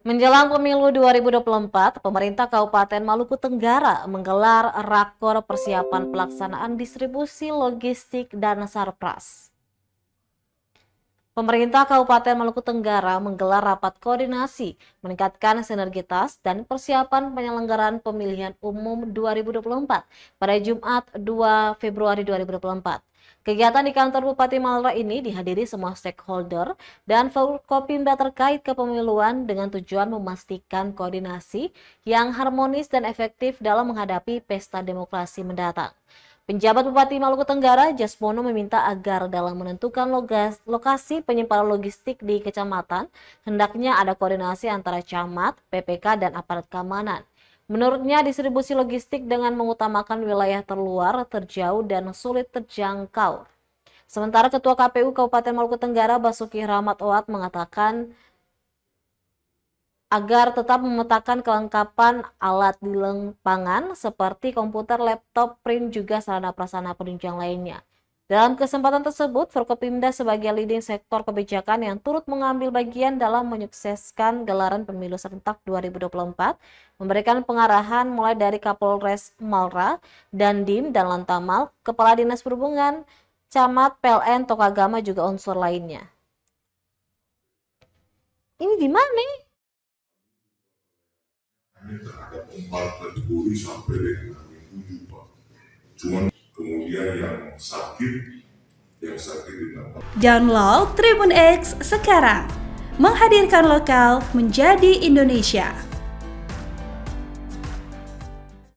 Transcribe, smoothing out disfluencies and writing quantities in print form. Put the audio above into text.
Menjelang pemilu 2024, pemerintah Kabupaten Maluku Tenggara menggelar rakor persiapan pelaksanaan distribusi logistik dan sarpras. Pemerintah Kabupaten Maluku Tenggara menggelar rapat koordinasi, meningkatkan sinergitas dan persiapan penyelenggaraan pemilihan umum 2024 pada Jumat 2 Februari 2024. Kegiatan di kantor Bupati Malra ini dihadiri semua stakeholder dan Forkopimda terkait kepemiluan dengan tujuan memastikan koordinasi yang harmonis dan efektif dalam menghadapi pesta demokrasi mendatang. Penjabat Bupati Maluku Tenggara, Jasmono, meminta agar dalam menentukan lokasi penyimpanan logistik di kecamatan, hendaknya ada koordinasi antara camat, PPK, dan aparat keamanan. Menurutnya, distribusi logistik dengan mengutamakan wilayah terluar, terjauh, dan sulit terjangkau. Sementara Ketua KPU Kabupaten Maluku Tenggara, Basuki Rahmat Owat, mengatakan agar tetap memetakan kelengkapan alat di pangan seperti komputer, laptop, print, juga sarana prasarana penunjang lainnya. Dalam kesempatan tersebut, Forkopimda sebagai leading sektor kebijakan yang turut mengambil bagian dalam menyukseskan gelaran pemilu serentak 2024, memberikan pengarahan mulai dari Kapolres Malra, Dandim, dan Lantamal, Kepala Dinas Perhubungan, Camat, PLN, tokoh agama, juga unsur lainnya. Ini di mana? Terhadap 4 kategori sampai dengan minggu 7, Pak. Cuman kemudian yang sakit ditambah. Download Tribun X sekarang, menghadirkan lokal menjadi Indonesia.